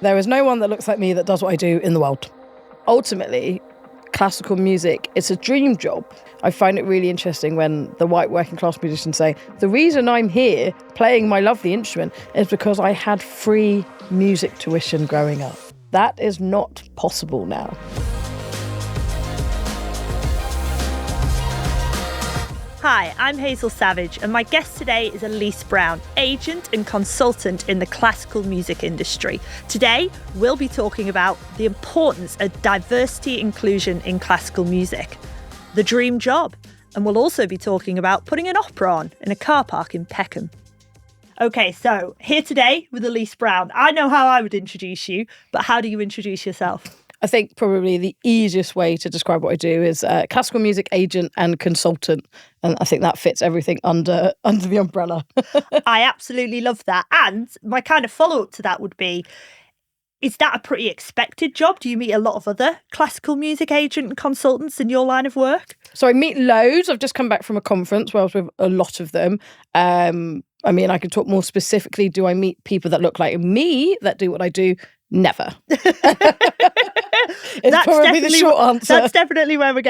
There is no one that looks like me that does what I do in the world. Ultimately, classical music, it's a dream job. I find it really interesting when the white working class musicians say, the reason I'm here playing my lovely instrument is because I had free music tuition growing up. That is not possible now. Hi, I'm Hazel Savage, and my guest today is Elise Brown, agent and consultant in the classical music industry. Today, we'll be talking about the importance of diversity inclusion in classical music, the dream job, and we'll also be talking about putting an opera on in a car park in Peckham. Okay, so here today with Elise Brown. I know how I would introduce you, but how do you introduce yourself? I think probably the easiest way to describe what I do is classical music agent and consultant. And I think that fits everything under the umbrella. I absolutely love that. And my kind of follow-up to that would be, is that a pretty expected job? Do you meet a lot of other classical music agent and consultants in your line of work? So I meet loads. I've just come back from a conference where I was with a lot of them. I mean, I could talk more specifically. Do I meet people that look like me that do what I do? Never. It's probably the short answer. That's definitely where we're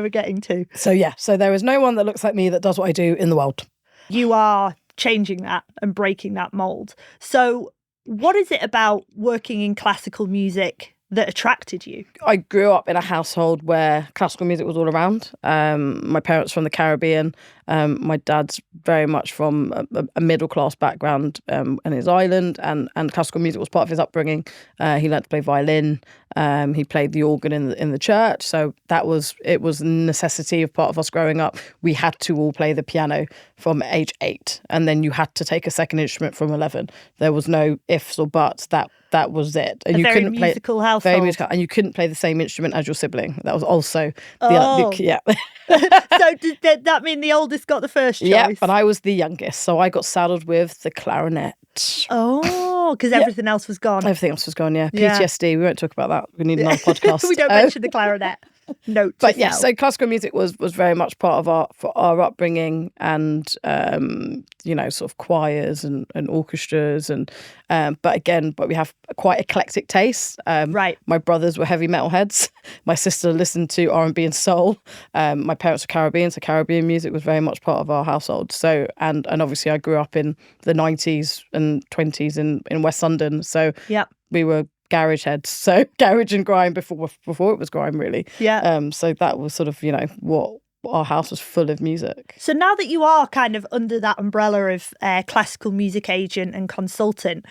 getting to. So yeah, so there is no one that looks like me that does what I do in the world. You are changing that and breaking that mould. So what is it about working in classical music that attracted you? I grew up in a household where classical music was all around. My parents from the Caribbean. My dad's very much from a middle-class background in his island, and classical music was part of his upbringing. He learned to play violin. He played the organ in the church. So it was a necessity of part of us growing up. We had to all play the piano from age 8, and then you had to take a second instrument from 11. There was no ifs or buts. That was it. And very musical household. Very musical, and you couldn't play the same instrument as your sibling. That was also yeah. So did that mean the oldest got the first choice? Yeah, but I was the youngest, so I got saddled with the clarinet. Oh, because everything else was gone. Everything else was gone, yeah. PTSD, we won't talk about that. We need another podcast. We don't mention the clarinet. Note to But yeah, self. so classical music was very much part of our upbringing, and sort of choirs and orchestras, and but we have quite eclectic tastes. Right. My brothers were heavy metal heads. My sister listened to R&B and soul. My parents were Caribbean, so Caribbean music was very much part of our household. So and obviously I grew up in the 90s and 20s in West London. So we were garage heads, so garage and grime before it was grime, really. So that was sort of what our house was full of music. So now that you are kind of under that umbrella of classical music agent and consultant,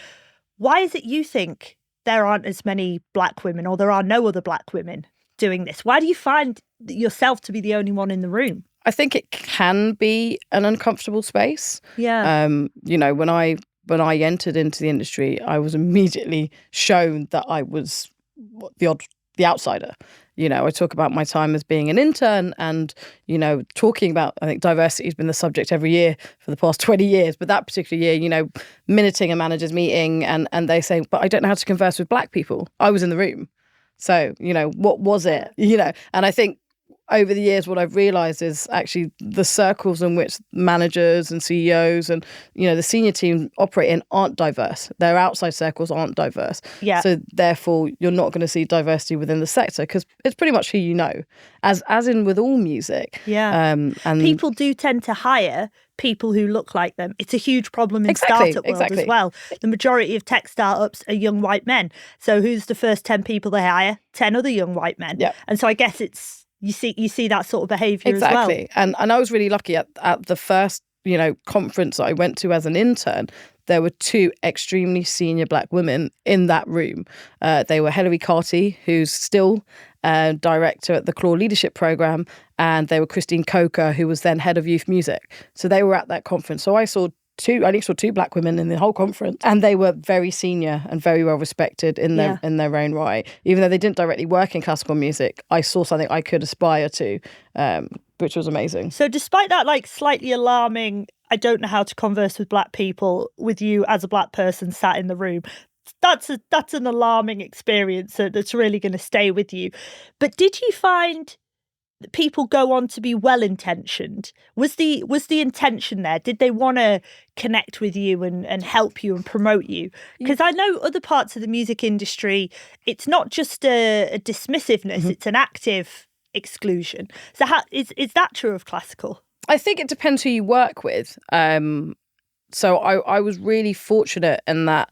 why is it you think there aren't as many black women, or there are no other black women doing this? Why do you find yourself to be the only one in the room? I think it can be an uncomfortable space. When I entered into the industry, I was immediately shown that I was the outsider. I talk about my time as being an intern, and talking about, I think diversity has been the subject every year for the past 20 years. But that particular year, minuting a manager's meeting, and they say, "But I don't know how to converse with black people." I was in the room, so what was it? And I think, over the years, what I've realised is actually the circles in which managers and CEOs and the senior team operate in aren't diverse. Their outside circles aren't diverse. Yeah. So therefore, you're not going to see diversity within the sector, because it's pretty much who you know, as in with all music. Yeah. And people do tend to hire people who look like them. It's a huge problem in startup world as well. The majority of tech startups are young white men. So who's the first 10 people they hire? 10 other young white men. Yeah. And so I guess you see that sort of behaviour as well. Exactly. And I was really lucky at the first, conference that I went to as an intern. There were 2 extremely senior black women in that room. They were Hilary Carty, who's still director at the Claw Leadership Programme, and they were Christine Coker, who was then head of youth music. So they were at that conference. So I only saw 2 black women in the whole conference, and they were very senior and very well respected in their own right. Even though they didn't directly work in classical music, I saw something I could aspire to, which was amazing. So despite that, slightly alarming, I don't know how to converse with black people, with you as a black person sat in the room, that's an alarming experience that's really going to stay with you. But did you find people go on to be well-intentioned. Was the intention there? Did they want to connect with you and help you and promote you? Because I know other parts of the music industry, it's not just a dismissiveness, it's an active exclusion. So is that true of classical? I think it depends who you work with. So I was really fortunate in that,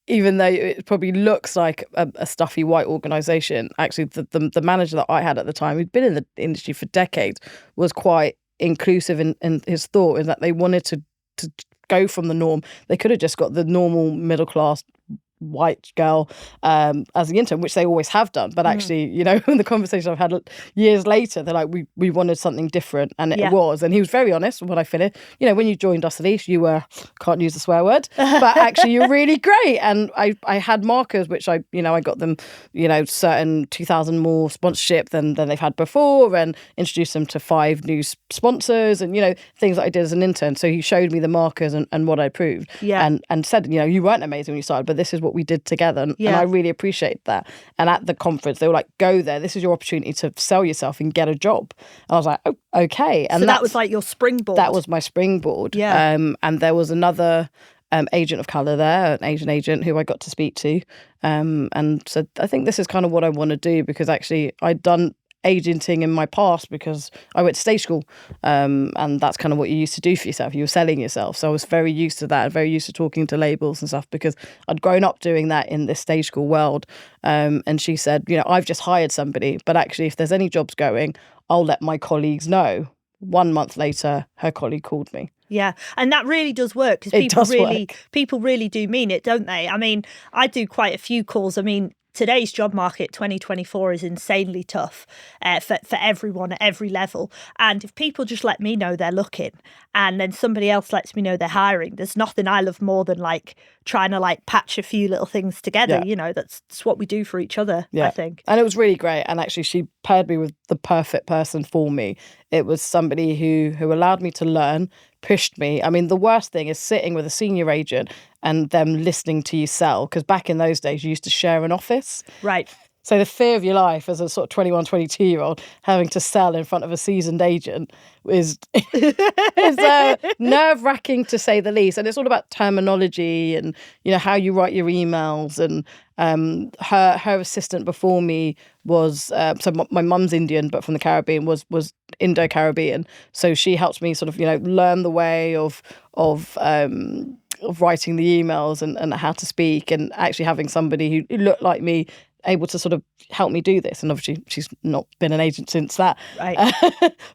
even though it probably looks like a stuffy white organisation, actually the manager that I had at the time, who'd been in the industry for decades, was quite inclusive in his thought, in that they wanted to go from the norm. They could have just got the normal middle class white girl as the intern, which they always have done, but actually, you know, in the conversation I've had years later, they're like, we wanted something different, and it was. And he was very honest when I finished. You know, when you joined us, Elise, you were, can't use the swear word, but actually you're really great. And I had markers, which I got them, certain 2,000 more sponsorship than they've had before, and introduced them to 5 new sponsors, and things that I did as an intern. So he showed me the markers and what I proved, and said, you weren't amazing when you started, but this is what we did together, and I really appreciate that. And at the conference, they were like, go there, this is your opportunity to sell yourself and get a job. And I was like, oh, okay. And so that was like your springboard. That was my springboard. And there was another agent of colour there, an Asian agent, who I got to speak to, and said, I think this is kind of what I want to do, because actually I'd done agenting in my past because I went to stage school, and that's kind of what you used to do for yourself. You were selling yourself. So I was very used to that, very used to talking to labels and stuff, because I'd grown up doing that in this stage school world. And she said, I've just hired somebody, but actually if there's any jobs going, I'll let my colleagues know. 1 month later, her colleague called me. Yeah, and that really does work, because people really do mean it, don't they? I mean, I do quite a few calls. I mean, today's job market, 2024, is insanely tough for everyone at every level. And if people just let me know they're looking, and then somebody else lets me know they're hiring, there's nothing I love more than trying to patch a few little things together. That's what we do for each other, I think. And it was really great. And actually she paired me with the perfect person for me. It was somebody who allowed me to learn, pushed me. I mean, the worst thing is sitting with a senior agent and them listening to you sell, because back in those days you used to share an office. Right. So the fear of your life as a sort of 21, 22-year-old having to sell in front of a seasoned agent is nerve-wracking, to say the least. And it's all about terminology and, how you write your emails. And her assistant before me was, so my mum's Indian, but from the Caribbean, was Indo-Caribbean. So she helped me sort of, learn the way of writing the emails and how to speak, and actually having somebody who looked like me able to sort of help me do this. And obviously she's not been an agent since that, right?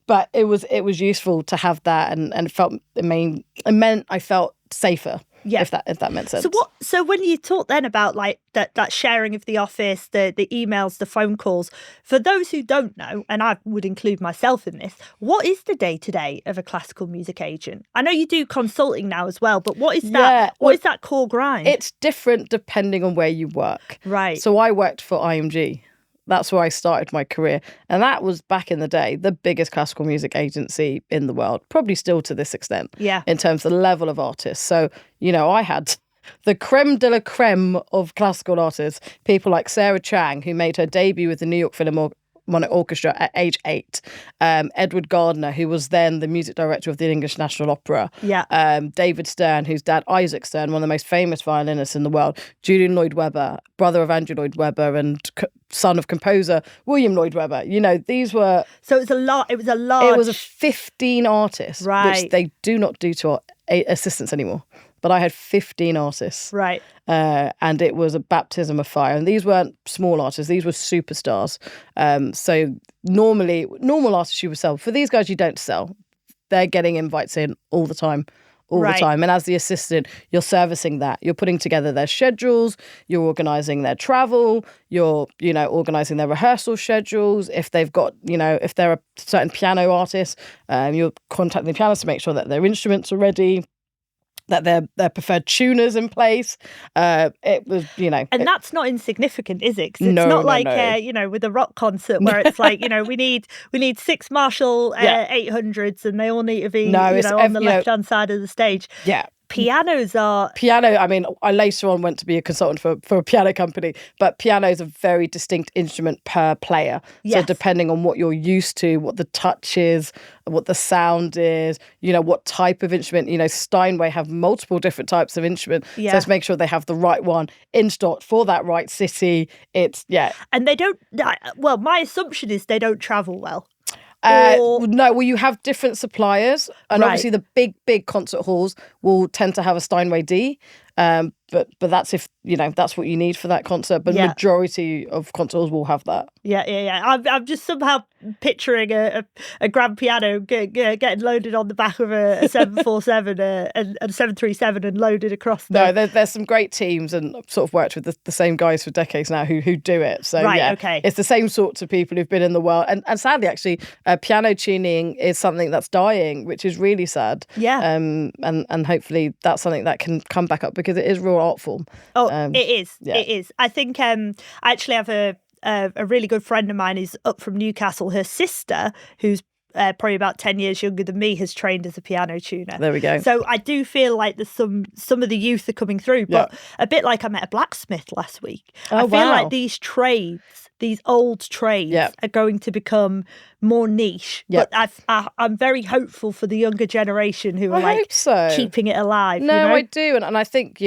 But it was useful to have that, and it meant I felt safer. Yeah, if that meant sense. So when you talk then about that sharing of the office, the emails, the phone calls, for those who don't know, and I would include myself in this, what is the day-to-day of a classical music agent? I know you do consulting now as well, but what is that? What is that core grind? It's different depending on where you work. Right. So I worked for IMG. That's where I started my career. And that was, back in the day, the biggest classical music agency in the world, probably still to this extent, in terms of the level of artists. So, I had the creme de la creme of classical artists, people like Sarah Chang, who made her debut with the New York Philharmonic Orchestra at age 8. Edward Gardner, who was then the music director of the English National Opera. David Stern, whose dad, Isaac Stern, one of the most famous violinists in the world. Julian Lloyd Webber, brother of Andrew Lloyd Webber and son of composer William Lloyd Webber. These were... So it was a lot. It was a 15 artists, which they do not do to our assistants anymore. But I had 15 artists. Right. And it was a baptism of fire. And these weren't small artists. These were superstars. So normal artists you would sell. For these guys, you don't sell. They're getting invites in all the time. The time. And as the assistant, you're servicing that. You're putting together their schedules. You're organising their travel. You're, organising their rehearsal schedules. If they've got, if they're a certain piano artist, you're contacting the pianist to make sure that their instruments are ready, that their preferred tuners in place. It was, And that's not insignificant, is it? 'Cause it's not like, with a rock concert where it's like, we need 6 Marshall 800s and they all need to be, on the left-hand side of the stage. Yeah. pianos are... Piano, I mean, I later on went to be a consultant for a piano company, but piano is a very distinct instrument per player. Yes. So depending on what you're used to, what the touch is, what the sound is, what type of instrument, Steinway have multiple different types of instrument. Yeah. So let's make sure they have the right one in stock for that right city. And they don't, well, my assumption is they don't travel well. No, well, you have different suppliers, and obviously the big concert halls will tend to have a Steinway D, but that's if that's what you need for that concert. But the majority of concert halls will have that. Yeah. I'm just somehow picturing a grand piano getting loaded on the back of a 747 and a 737 and loaded across. No, there's some great teams, and I've sort of worked with the same guys for decades now who do it. So okay. It's the same sorts of people who've been in the world, and sadly, actually, piano tuning is something that's dying, which is really sad. Yeah. And hopefully that's something that can come back up because it is real art form. Oh, it is. Yeah. It is. I think I actually have a really good friend of mine who's up from Newcastle. Her sister, who's probably about 10 years younger than me, has trained as a piano tuner. There we go. So I do feel like there's some of the youth are coming through, but a bit like I met a blacksmith last week. I feel like these old trades are going to become more niche. But I'm very hopeful for the younger generation who are keeping it alive. No, I do. And I think,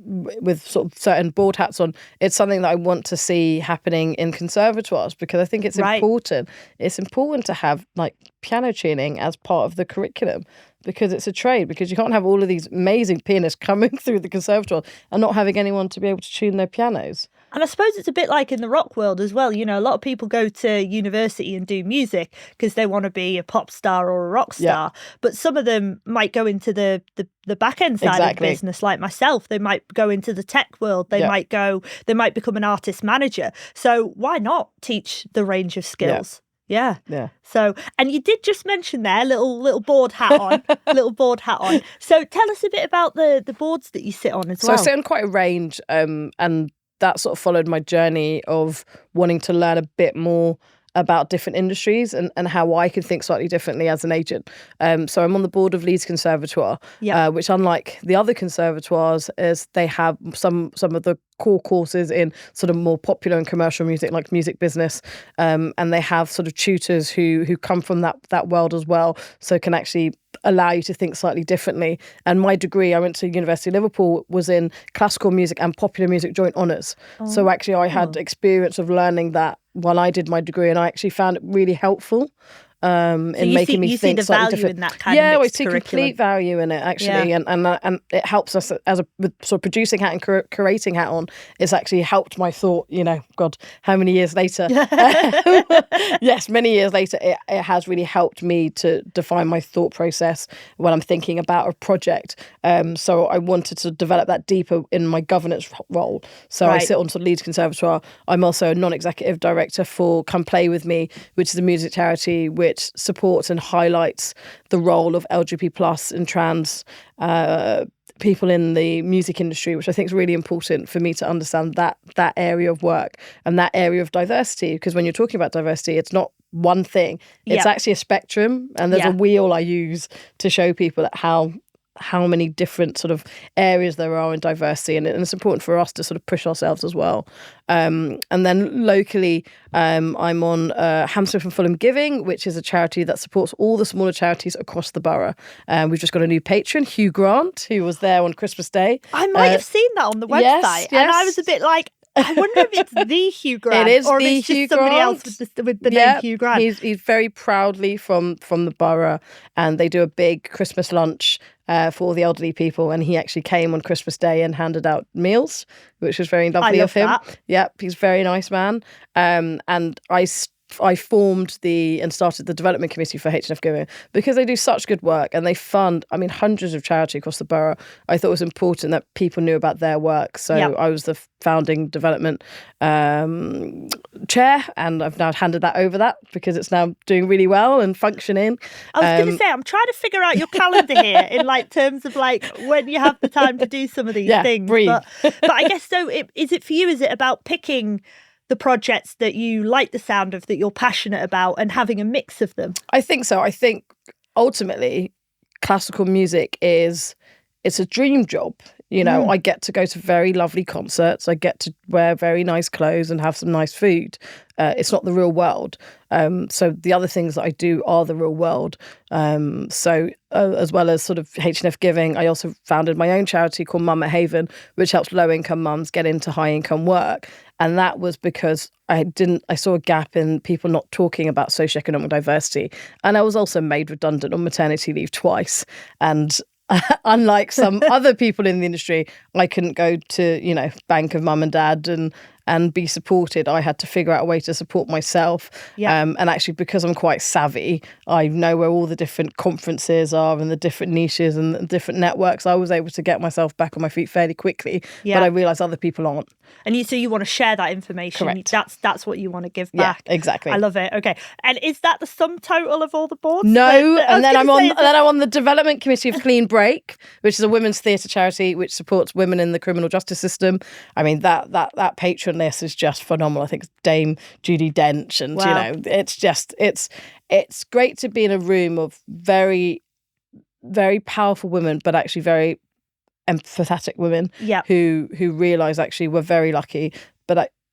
with sort of certain board hats on, it's something that I want to see happening in conservatoires because I think it's important. It's important to have like piano tuning as part of the curriculum because it's a trade, because you can't have all of these amazing pianists coming through the conservatoire and not having anyone to be able to tune their pianos. And I suppose it's a bit like in the rock world as well. A lot of people go to university and do music because they want to be a pop star or a rock star. But some of them might go into the back end side of the business, like myself. They might go into the tech world. They might become an artist manager. So why not teach the range of skills? Yeah. So, and you did just mention there, little board hat on, So tell us a bit about the boards that you sit on as well. So I sit on quite a range, and that sort of followed my journey of wanting to learn a bit more about different industries and how I can think slightly differently as an agent. So I'm on the board of Leeds Conservatoire, which unlike the other conservatoires is they have some of the core courses in sort of more popular and commercial music, like music business, and they have sort of tutors who come from that world as well, so can actually allow you to think slightly differently. And my degree, I went to University of Liverpool, was in classical music and popular music joint honours. So actually I had experience of learning that while I did my degree, and I actually found it really helpful. In making me think slightly different. In that kind of I see complete value in it actually, and it helps us with sort of producing hat and curating hat on. It's actually helped my thought. God, how many years later? Yes, many years later, it has really helped me to define my thought process when I'm thinking about a project. So I wanted to develop that deeper in my governance role. So I sit on sort of Leeds Conservatoire. I'm also a non-executive director for Come Play With Me, which is a music charity which supports and highlights the role of LGBT plus and trans people in the music industry, which I think is really important for me to understand that area of work and that area of diversity. Because when you're talking about diversity, it's not one thing. It's actually a spectrum, and there's a wheel I use to show people how many different sort of areas there are in diversity, and it's important for us to sort of push ourselves as well. And then locally, I'm on Hammersmith and Fulham Giving, which is a charity that supports all the smaller charities across the borough. We've just got a new patron, Hugh Grant, who was there on Christmas Day. I might have seen that on the website, and I was a bit like, I wonder if it's the Hugh Grant, it is, or if the it's Hugh just somebody Grant. else with the name Hugh Grant. He's very proudly from the borough, and they do a big Christmas lunch for all the elderly people, and he actually came on Christmas Day and handed out meals, which was very lovely of him. That. Yep, he's a very nice man. And I formed and started the development committee for H&F Giving because they do such good work and they fund, hundreds of charities across the borough. I thought it was important that people knew about their work. So I was the founding development chair, and I've now handed that over because it's now doing really well and functioning. I was going to say, I'm trying to figure out your calendar here in terms of when you have the time to do some of these things. Breathe. But I guess so. Is it about picking the projects that you like the sound of, that you're passionate about, and having a mix of them? I think so. I think ultimately classical music is it's a dream job. You know, I get to go to very lovely concerts. I get to wear very nice clothes and have some nice food. It's not the real world. So the other things that I do are the real world. As well as sort of H&F Giving, I also founded my own charity called Mum at Haven, which helps low-income mums get into high-income work. And that was because I saw a gap in people not talking about socio-economic diversity. And I was also made redundant on maternity leave twice. And unlike some other people in the industry, I couldn't go to, bank of mum and dad and be supported. I had to figure out a way to support myself. Yeah. And actually, because I'm quite savvy, I know where all the different conferences are and the different niches and the different networks. I was able to get myself back on my feet fairly quickly. Yeah. But I realised other people aren't. And you want to share that information. Correct. That's what you want to give back. Yeah, exactly. I love it. Okay. And is that the sum total of all the boards? No. And then I'm on the development committee of Clean Break, which is a women's theatre charity which supports women in the criminal justice system. I mean, that patron list is just phenomenal. I think it's Dame Judi Dench, and wow. It's just it's great to be in a room of very, very powerful women, but actually very empathetic women who realise actually we're very lucky.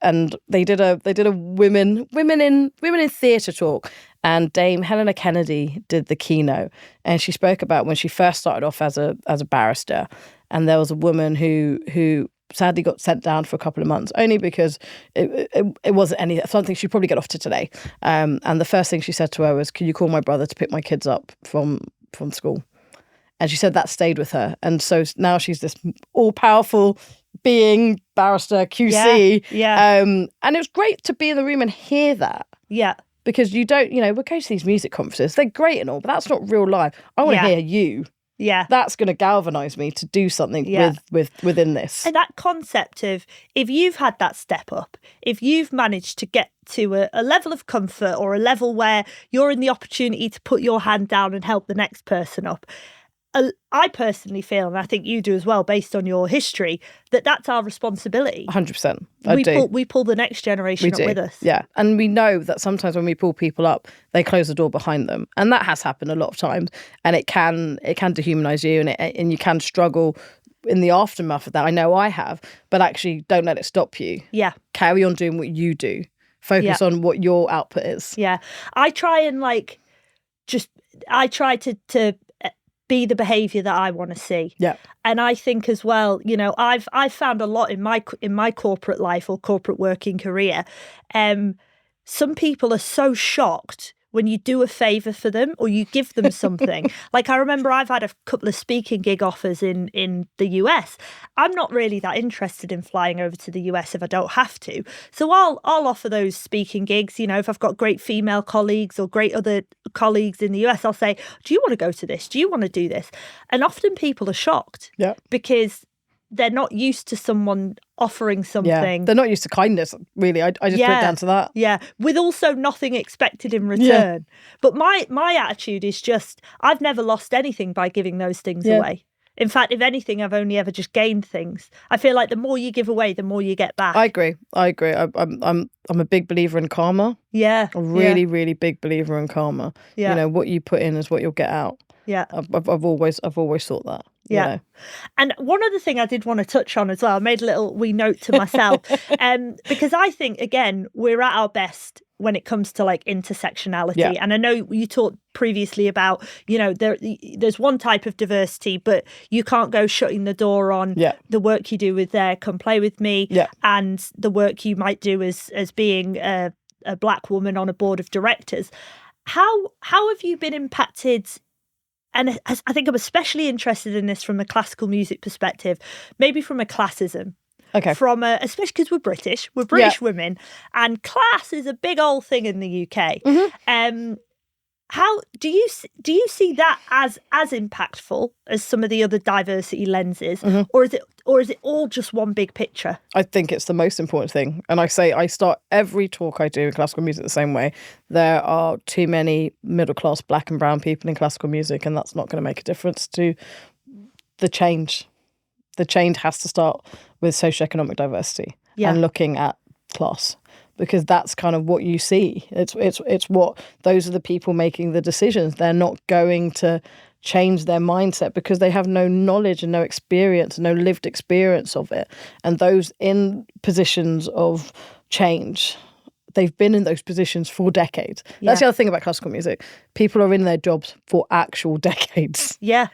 And they did a women in theatre talk, and Dame Helena Kennedy did the keynote, and she spoke about when she first started off as a barrister, and there was a woman who sadly got sent down for a couple of months only because it wasn't something she'd probably get off to today. And the first thing she said to her was, "Can you call my brother to pick my kids up from school?" And she said that stayed with her. And so now she's this all-powerful being, barrister, QC. Yeah. And it was great to be in the room and hear that. Yeah. Because you don't, we go to these music conferences. They're great and all, but that's not real life. I want to hear you. Yeah. That's going to galvanise me to do something within this. And that concept of, if you've had that step up, if you've managed to get to a level of comfort or a level where you're in the opportunity to put your hand down and help the next person up, I personally feel, and I think you do as well, based on your history, that's our responsibility. 100%. We pull the next generation up with us. Yeah. And we know that sometimes when we pull people up, they close the door behind them. And that has happened a lot of times. And it can dehumanise you, and you can struggle in the aftermath of that. I know I have, but actually don't let it stop you. Yeah. Carry on doing what you do. Focus on what your output is. Yeah. I try and to be the behaviour that I want to see. Yeah. And I think as well, I've found a lot in my corporate life or corporate working career. Some people are so shocked when you do a favour for them or you give them something. Like I remember I've had a couple of speaking gig offers in the US. I'm not really that interested in flying over to the US if I don't have to. So I'll offer those speaking gigs. If I've got great female colleagues or great other colleagues in the US, I'll say, do you want to go to this? Do you want to do this? And often people are shocked because they're not used to someone offering something. Yeah. They're not used to kindness, really. I just put it down to that. Yeah, with also nothing expected in return. But my attitude is just, I've never lost anything by giving those things away. In fact, if anything, I've only ever just gained things. I feel like the more you give away, the more you get back. I agree. I'm a big believer in karma. Yeah. A really, really big believer in karma. Yeah. What you put in is what you'll get out. Yeah. I've always thought that. Yeah. And one other thing I did want to touch on as well, I made a little wee note to myself, because I think, again, we're at our best when it comes to intersectionality. Yeah. And I know you talked previously about, there's one type of diversity, but you can't go shutting the door on the work you do with Come Play With Me and the work you might do as being a black woman on a board of directors. How have you been impacted? And I think I'm especially interested in this from a classical music perspective, maybe from a classism. Okay. Especially because we're British women, and class is a big old thing in the UK. Mm-hmm. How do you see that as impactful as some of the other diversity lenses, mm-hmm. or is it all just one big picture? I think it's the most important thing, and I start every talk I do in classical music the same way. There are too many middle class black and brown people in classical music, and that's not going to make a difference to the change. The change has to start with socio-economic diversity and looking at class. Because that's kind of what you see. It's what those are the people making the decisions. They're not going to change their mindset because they have no knowledge and no experience, no lived experience of it. And those in positions of change, they've been in those positions for decades. That's the other thing about classical music. People are in their jobs for actual decades. Yeah.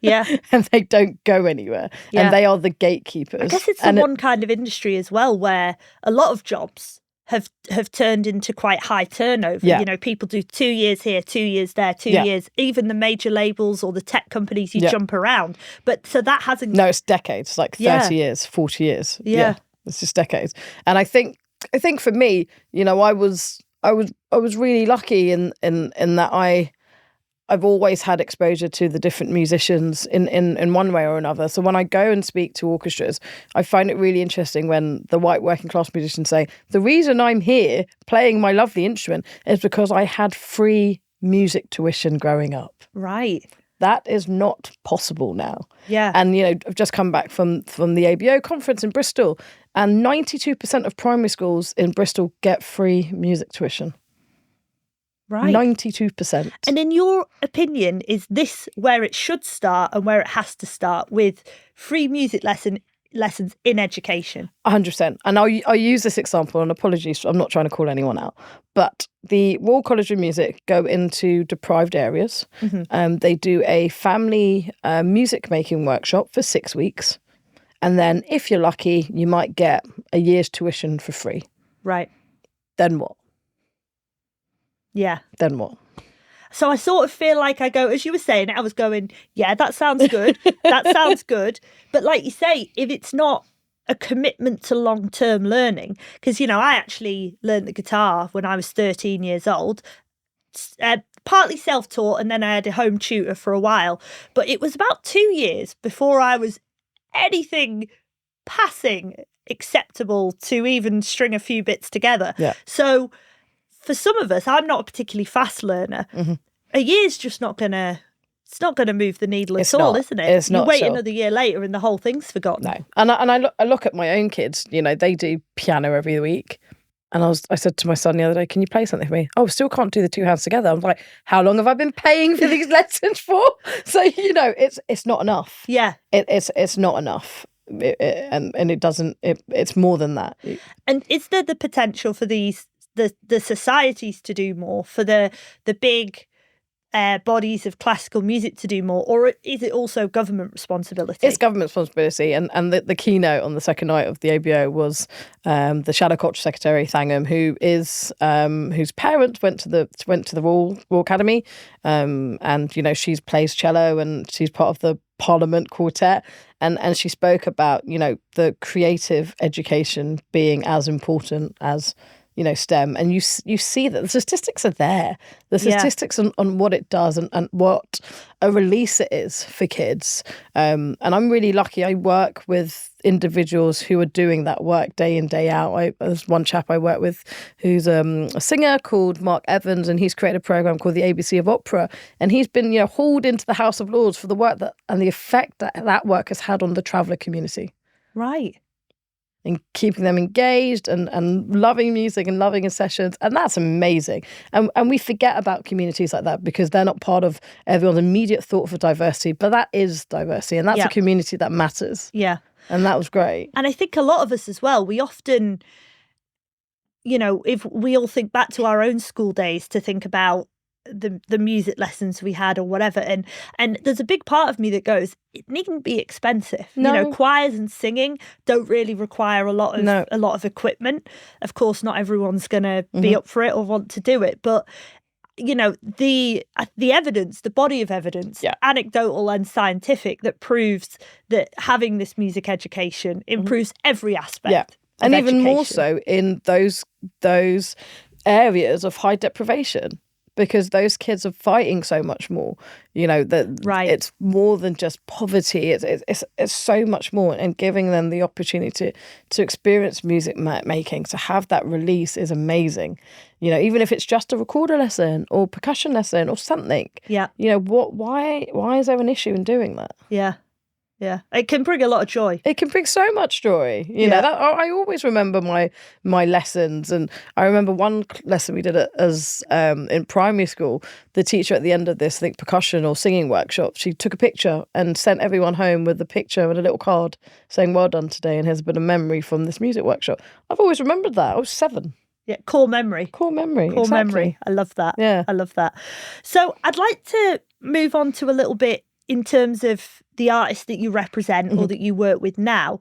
Yeah. And they don't go anywhere. Yeah. And they are the gatekeepers. I guess it's the one kind of industry as well where a lot of jobs have turned into quite high turnover. Yeah. You know, people do 2 years here, 2 years there, 2 years. Even the major labels or the tech companies, you jump around. But so that hasn't... No, it's decades, like 30 years, 40 years. Yeah. It's just decades. And I think for me, you know, I was really lucky in that I've always had exposure to the different musicians in one way or another. So when I go and speak to orchestras, I find it really interesting when the white working class musicians say, the reason I'm here playing my lovely instrument is because I had free music tuition growing up. Right. That is not possible now. Yeah. And, you know, I've just come back from the ABO conference in Bristol, and 92% of primary schools in Bristol get free music tuition. Right. 92%. And in your opinion, is this where it should start and where it has to start, with free music lessons in education? 100%. And I'll use this example, and apologies, I'm not trying to call anyone out, but the Royal College of Music go into deprived areas. Mm-hmm. They do a family music making workshop for 6 weeks. And then if you're lucky, you might get a year's tuition for free. Right. Then what? Yeah. Then what? So I sort of feel like I go, as you were saying, I was going, yeah, that sounds good. That sounds good. But like you say, if it's not a commitment to long-term learning, because, you know, I actually learned the guitar when I was 13 years old, partly self-taught, and then I had a home tutor for a while. But it was about 2 years before I was anything passing acceptable to even string a few bits together. Yeah. So for some of us, I'm not a particularly fast learner. Mm-hmm. A year's just not going to... It's not going to move the needle at all, isn't it? It's not. You wait another year later and the whole thing's forgotten. No. And I look at my own kids, you know, they do piano every week. And I said to my son the other day, can you play something for me? Oh, still can't do the two hands together. I'm like, how long have I been paying for these lessons for? So, you know, it's not enough. Yeah. It's not enough. And it doesn't, it's more than that. And is there the potential for the societies to do more, for the big bodies of classical music to do more, or is it also government responsibility? It's government responsibility, and the keynote on the second night of the ABO was the Shadow Culture Secretary Peckham, whose parents went to the Royal Academy, and you know, she's plays cello and she's part of the Parliament Quartet, and she spoke about, you know, the creative education being as important as, you know, STEM. And you see that the statistics are there. The statistics on what it does and what a release it is for kids. And I'm really lucky. I work with individuals who are doing that work day in, day out. There's one chap I work with who's a singer called Mark Evans, and he's created a program called the ABC of Opera. And he's been, you know, hauled into the House of Lords for the work and the effect that work has had on the traveller community. Right. And keeping them engaged and loving music and loving in sessions. And that's amazing. And we forget about communities like that because they're not part of everyone's immediate thought for diversity. But that is diversity. And that's a community that matters. Yeah. And that was great. And I think a lot of us as well, we often, you know, if we all think back to our own school days to think about the music lessons we had or whatever, and there's a big part of me that goes, it needn't be expensive. No. You know, choirs and singing don't really require a lot of equipment. Of course, not everyone's going to be up for it or want to do it, but you know, the evidence, the body of evidence, anecdotal and scientific, that proves that having this music education improves every aspect. Yeah. And even education. more so in those areas of high deprivation. Because those kids are fighting so much more, you know, it's more than just poverty. It's so much more, and giving them the opportunity to experience music making, to have that release is amazing. You know, even if it's just a recorder lesson or percussion lesson or something. Yeah. You know, why is there an issue in doing that? Yeah. Yeah. It can bring a lot of joy. It can bring so much joy. You know, that I always remember my lessons, and I remember one lesson we did as in primary school. The teacher at the end of this, I think percussion or singing workshop, she took a picture and sent everyone home with the picture and a little card saying "Well done today," and here's a bit of memory from this music workshop. I've always remembered that. I was 7. Yeah, core memory. Core memory. Core exactly. memory. I love that. Yeah. I love that. So I'd like to move on to a little bit in terms of the artists that you represent or that you work with now.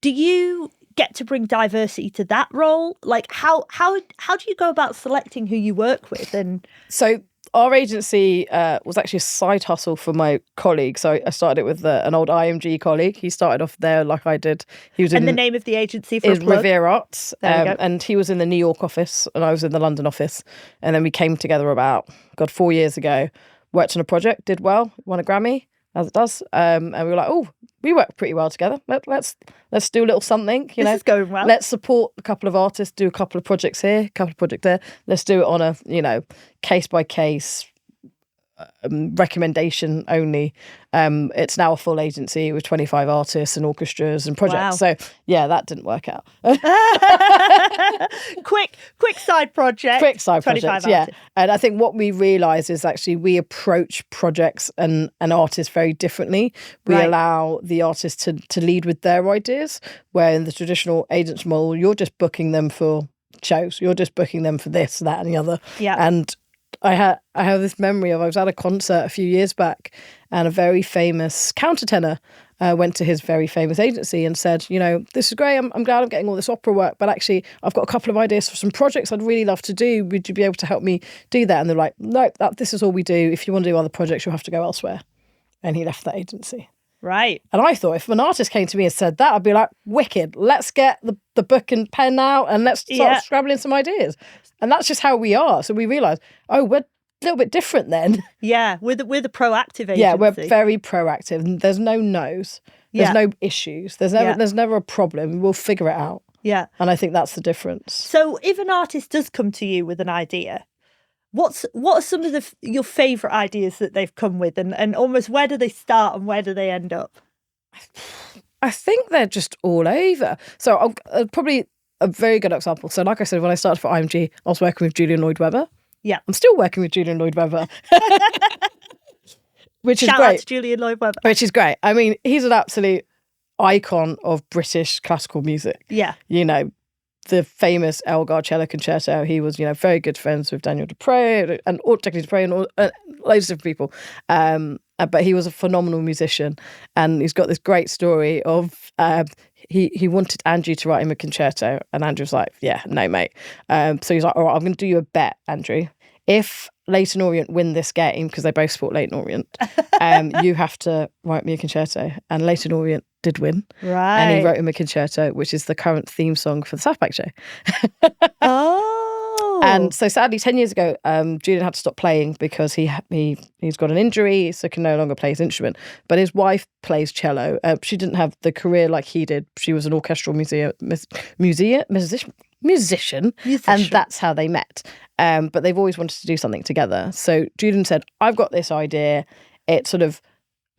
Do you get to bring diversity to that role? Like how do you go about selecting who you work with? And so our agency was actually a side hustle for my colleague. So I started it with an old IMG colleague. He started off there like I did. He was and the name of the agency for is Revere Arts. There we go. And he was in the New York office and I was in the London office. And then we came together about 4 years ago, worked on a project, did well, won a Grammy, as it does. And we were like, oh, we work pretty well together. Let's do a little something, you know. This is going well. Let's support a couple of artists, do a couple of projects here, a couple of projects there. Let's do it on a, case by case recommendation only. It's now a full agency with 25 artists and orchestras and projects. Wow. So yeah, that didn't work out. quick side project. Quick side 25 projects, yeah. artists. And I think what we realise is actually we approach projects and artists very differently. We Right. allow the artists to lead with their ideas, where in the traditional agency model, you're just booking them for shows. You're just booking them for this, that and the other. Yeah. And I have this memory of I was at a concert a few years back and a very famous countertenor went to his very famous agency and said, this is great. I'm glad I'm getting all this opera work, but actually I've got a couple of ideas for some projects I'd really love to do. Would you be able to help me do that? And they're like, no, this is all we do. If you want to do other projects, you'll have to go elsewhere. And he left that agency. Right. And I thought if an artist came to me and said that, I'd be like, wicked, let's get the book and pen out and let's start scrabbling some ideas. And that's just how we are. So we realised, oh, we're a little bit different then. Yeah, we're the proactive agency. Yeah, we're very proactive. There's no no's. There's no issues. There's never a problem. We'll figure it out. Yeah. And I think that's the difference. So if an artist does come to you with an idea, what are some of your favourite ideas that they've come with, and almost where do they start and where do they end up? I think they're just all over. So I'll probably a very good example. So like I said, when I started for IMG, I was working with Julian Lloyd-Webber. Yeah. I'm still working with Julian Lloyd-Webber. Which is Shout great. out to Julian Lloyd-Webber. Which is great. I mean, he's an absolute icon of British classical music. Yeah. The famous Elgar Cello Concerto. He was, very good friends with Daniel Dupre and Daniel Dupre and loads of different people. But he was a phenomenal musician, and he's got this great story of he wanted Andrew to write him a concerto, and Andrew was like, "Yeah, no, mate." So he's like, "All right, I'm going to do you a bet, Andrew. If Leyton Orient win this game, because they both support Leyton Orient, you have to write me a concerto." And Leyton Orient did win. Right. And he wrote him a concerto, which is the current theme song for the South Bank show. Oh. And so sadly, 10 years ago, Julian had to stop playing because he's got an injury, so can no longer play his instrument. But his wife plays cello. She didn't have the career like he did. She was an orchestral musician, and that's how they met. But they've always wanted to do something together. So Julian said, I've got this idea. It's sort of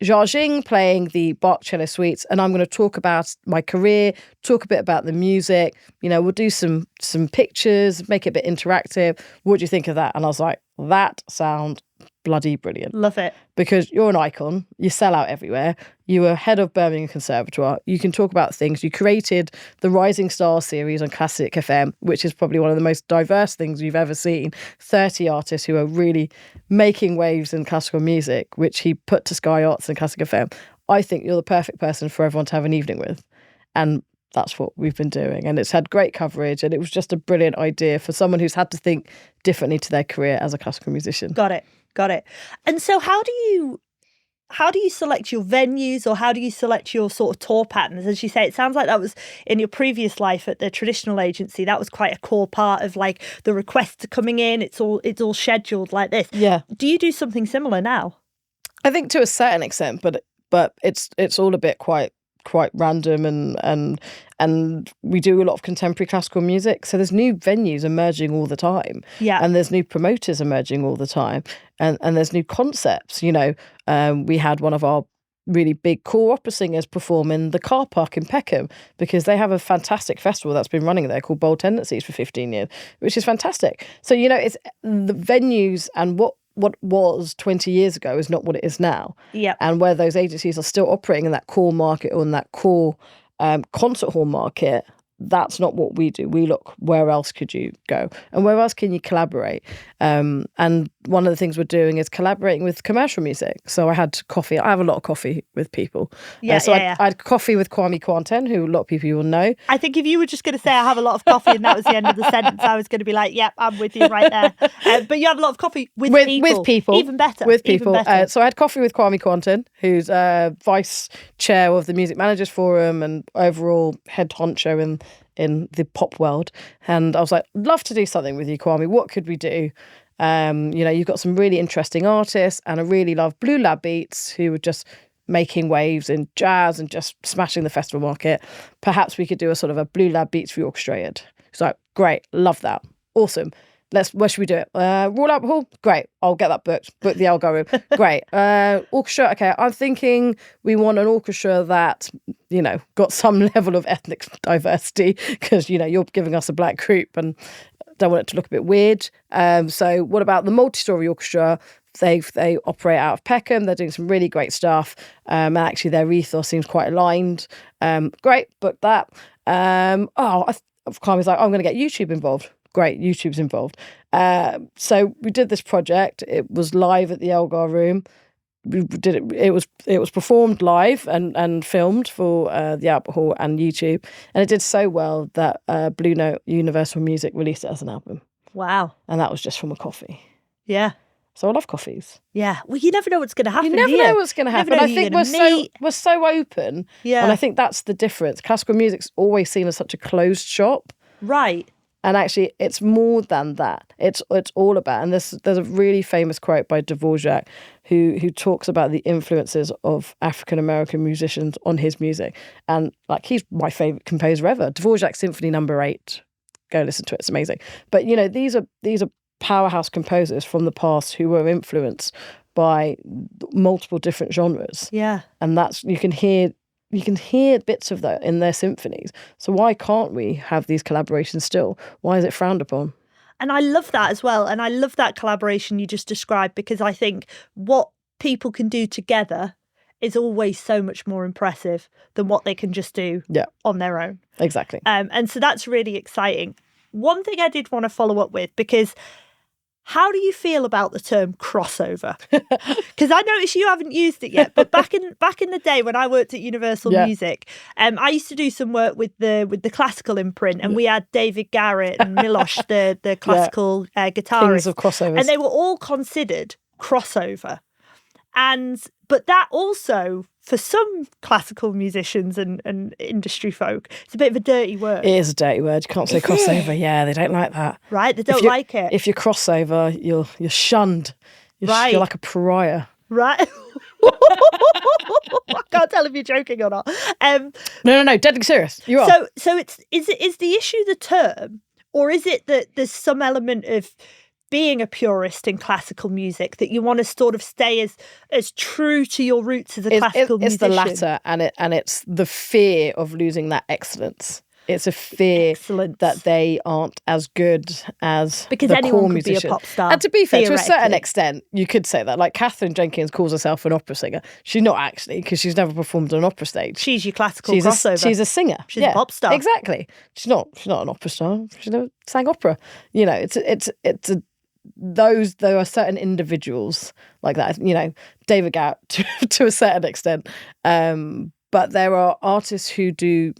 Zha Jing playing the Bach cello suites, and I'm going to talk about my career, talk a bit about the music. We'll do some pictures, make it a bit interactive. What do you think of that? And I was like, that sounds bloody brilliant. Love it. Because you're an icon, you sell out everywhere, you were head of Birmingham Conservatoire, you can talk about things, you created the Rising Stars series on Classic FM, which is probably one of the most diverse things you've ever seen. 30 artists who are really making waves in classical music, which he put to Sky Arts and Classic FM. I think you're the perfect person for everyone to have an evening with. And that's what we've been doing. And it's had great coverage, and it was just a brilliant idea for someone who's had to think differently to their career as a classical musician. Got it. And so how do you select your venues, or how do you select your sort of tour patterns? As you say, it sounds like that was in your previous life at the traditional agency. That was quite a core part of like the requests coming in. It's all scheduled like this. Yeah. Do you do something similar now? I think to a certain extent, but it's all a bit quite random, and we do a lot of contemporary classical music, so there's new venues emerging all the time. Yeah. And there's new promoters emerging all the time, and there's new concepts. We had one of our really big core opera singers perform in the car park in Peckham because they have a fantastic festival that's been running there called Bold Tendencies for 15 years, which is fantastic. So, it's the venues and what was 20 years ago is not what it is now. Yeah. And where those agencies are still operating in that core market or in that core concert hall market, that's not what we do. We look, where else could you go? And where else can you collaborate? And one of the things we're doing is collaborating with commercial music. So I had coffee. I have a lot of coffee with people. I had coffee with Kwame Kwanten, who a lot of people will know. I think if you were just going to say I have a lot of coffee and that was the end of the sentence, I was going to be like, yep, I'm with you right there. But you have a lot of coffee with people. With people. Even better. With people. Even better. So I had coffee with Kwame Kwanten, who's vice chair of the Music Managers Forum and overall head honcho in the pop world. And I was like, love to do something with you, Kwame. What could we do? You've got some really interesting artists, and I really love Blue Lab Beats, who were just making waves in jazz and just smashing the festival market. Perhaps we could do a sort of a Blue Lab Beats for the orchestrated. It's like, great, love that. Awesome. Where should we do it? Royal Albert Hall? Great. I'll get that booked. Book the Elgar Room. Great. Orchestra? Okay. I'm thinking we want an orchestra that, got some level of ethnic diversity because, you're giving us a black group and don't want it to look a bit weird. So what about the multi-story orchestra? They operate out of Peckham. They're doing some really great stuff. And actually their ethos seems quite aligned. Great. Book that. Kwame's like, I'm going to get YouTube involved. Great, YouTube's involved. So we did this project. It was live at the Elgar Room. We did it. It was performed live and filmed for the Albert Hall and YouTube, and it did so well that Blue Note Universal Music released it as an album. Wow! And that was just from a coffee. Yeah. So I love coffees. Yeah. Well, you never know what's going to happen. You never know what's going to happen. I think we're so open. Yeah. And I think that's the difference. Classical music's always seen as such a closed shop. Right. And actually, it's more than that. It's all about, and there's a really famous quote by Dvorak who talks about the influences of African American musicians on his music, and like he's my favorite composer ever. Dvorak Symphony No. 8, go listen to it; it's amazing. But these are powerhouse composers from the past who were influenced by multiple different genres. Yeah, and that's you can hear bits of that in their symphonies. So why can't we have these collaborations still? Why is it frowned upon? And I love that as well. And I love that collaboration you just described, because I think what people can do together is always so much more impressive than what they can just do on their own. Exactly. And so that's really exciting. One thing I did want to follow up with, because how do you feel about the term crossover? Because I noticed you haven't used it yet, but back in the day when I worked at Universal Music, I used to do some work with the classical imprint, and we had David Garrett and Miloš, the classical guitarist, Kings of crossovers, and they were all considered crossover. But that also, for some classical musicians and industry folk, it's a bit of a dirty word. It is a dirty word. You can't say crossover. Yeah, they don't like that. Right, they don't like it. If you're crossover, you're shunned. You're like a pariah. Right. I can't tell if you're joking or not. No, deadly serious. You are. So is the issue the term, or is it that there's some element of being a purist in classical music that you want to sort of stay as true to your roots as a classical musician? It's the latter, and it's the fear of losing that excellence. It's a fear that they aren't as good as because the anyone core could musician. Be a pop star. And to be fair, to a certain extent, you could say that. Like Catherine Jenkins calls herself an opera singer. She's not actually, because she's never performed on an opera stage. She's your classical crossover. She's a singer. She's a pop star. Exactly. She's not an opera star. She's never sang opera. There are certain individuals like that. David Garrett to a certain extent. But there are artists who do,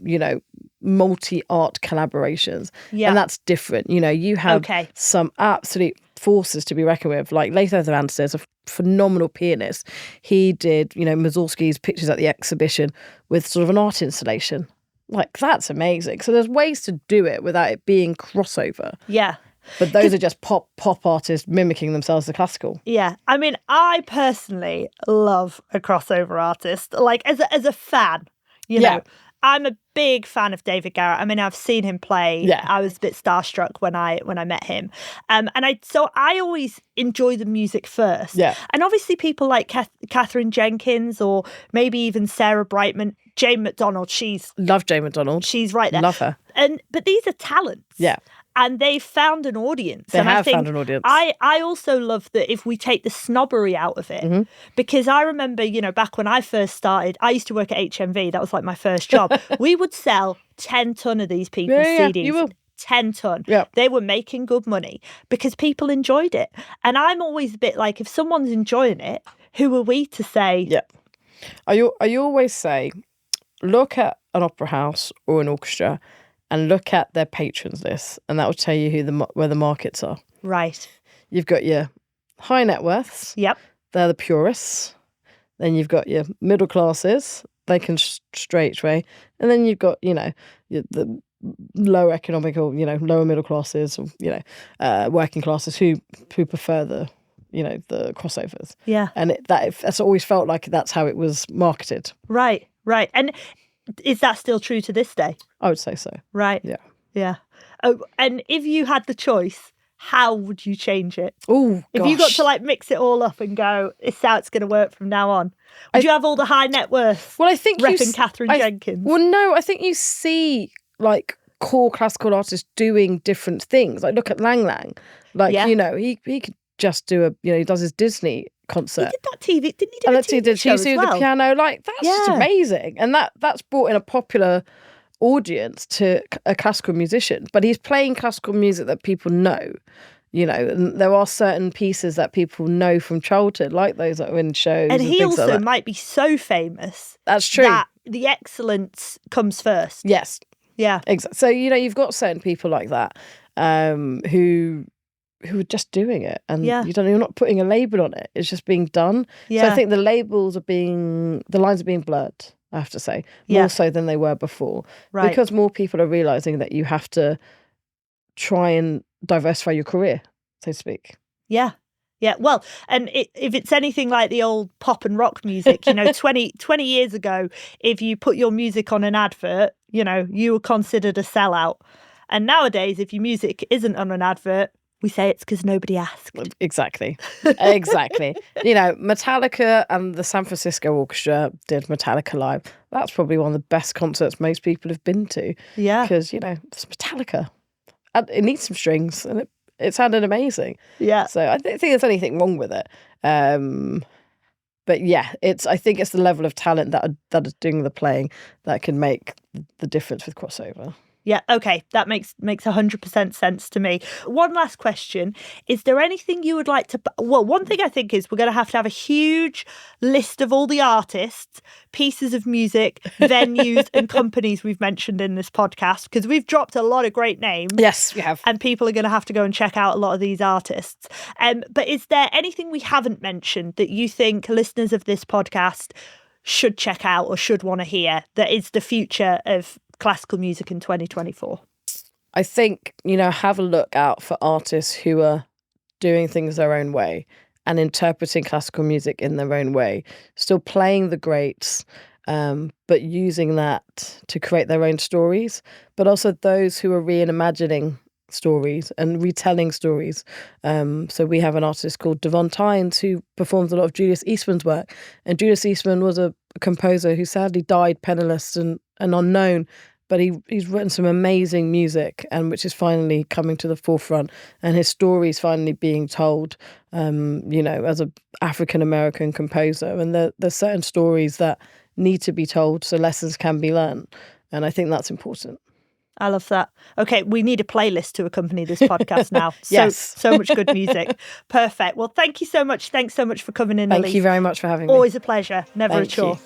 multi-art collaborations. Yeah. And that's different. You have some absolute forces to be reckoned with. Like Lathir Vanster is a phenomenal pianist. He did, Mussorgsky's Pictures at the Exhibition with sort of an art installation. Like, that's amazing. So there's ways to do it without it being crossover. Yeah. But those are just pop artists mimicking themselves as classical. Yeah. I mean, I personally love a crossover artist. Like, as a fan, you know. I'm a big fan of David Garrett. I mean, I've seen him play. Yeah. I was a bit starstruck when I met him. And I always enjoy the music first. Yeah. And obviously people like Catherine Jenkins or maybe even Sarah Brightman, Jane McDonald, Love Jane McDonald. She's right there. Love her. But these are talents. Yeah. And they've found an audience. They and have I think found an audience. I also love that if we take the snobbery out of it, because I remember, back when I first started, I used to work at HMV. That was like my first job. We would sell 10 ton of these people's CDs. You will. 10 ton. Yeah. They were making good money because people enjoyed it. And I'm always a bit like, if someone's enjoying it, who are we to say? Yeah. I always say, look at an opera house or an orchestra and look at their patrons list, and that will tell you where the markets are. Right. You've got your high net worths. Yep. They're the purists. Then you've got your middle classes. They can straight away. And then you've got, the low economic or, lower middle classes or, working classes who prefer the crossovers. Yeah. And that's always felt like that's how it was marketed. Right. And is that still true to this day? I would say so. Right. Yeah. Oh, and if you had the choice, how would you change it? Oh, if you got to mix it all up and go, it's how it's going to work from now on. Would you have all the high net worth? Well, I think repping Catherine Jenkins. Well, no, I think you see core classical artists doing different things. Like look at Lang Lang. He could just do he does his Disney concert. He did that TV, didn't he? Do a TV show as well? The piano, that's just amazing, and that's brought in a popular audience to a classical musician. But he's playing classical music that people know, and there are certain pieces that people know from childhood, like those that are in shows. And he also like might be so famous. That's true. That the excellence comes first. Yes. Yeah. Exactly. So you've got certain people like that who are just doing it, and you're not putting a label on it. It's just being done. Yeah. So I think the lines are being blurred, I have to say, more so than they were before. Right. Because more people are realising that you have to try and diversify your career, so to speak. Yeah. Yeah, well, and if it's anything like the old pop and rock music, 20 years ago, if you put your music on an advert, you were considered a sellout. And nowadays, if your music isn't on an advert, we say it's because nobody asked. Exactly. Metallica and the San Francisco Orchestra did Metallica Live. That's probably one of the best concerts most people have been to. Yeah. Because, it's Metallica. And it needs some strings, and it sounded amazing. Yeah. So I don't think there's anything wrong with it. But yeah, I think it's the level of talent that is doing the playing that can make the difference with crossover. Yeah, okay, that makes 100% sense to me. One last question. Is there anything you would like to... Well, one thing I think is we're going to have a huge list of all the artists, pieces of music, venues and companies we've mentioned in this podcast, because we've dropped a lot of great names. Yes, we have. And people are going to have to go and check out a lot of these artists. But is there anything we haven't mentioned that you think listeners of this podcast should check out or should want to hear that is the future of classical music in 2024? I think, have a look out for artists who are doing things their own way and interpreting classical music in their own way, still playing the greats, but using that to create their own stories, but also those who are reimagining stories and retelling stories. So we have an artist called Devon Tynes who performs a lot of Julius Eastman's work, and Julius Eastman was a composer who sadly died penniless and unknown, but he's written some amazing music, and which is finally coming to the forefront, and his story's finally being told, as an African-American composer. And there's certain stories that need to be told so lessons can be learned, and I think that's important. I love that. Okay, we need a playlist to accompany this podcast now. Yes. So much good music. Perfect. Well, thank you so much. Thanks so much for coming in, Elise. Thank you very much for having me. Always a pleasure. Never a chore.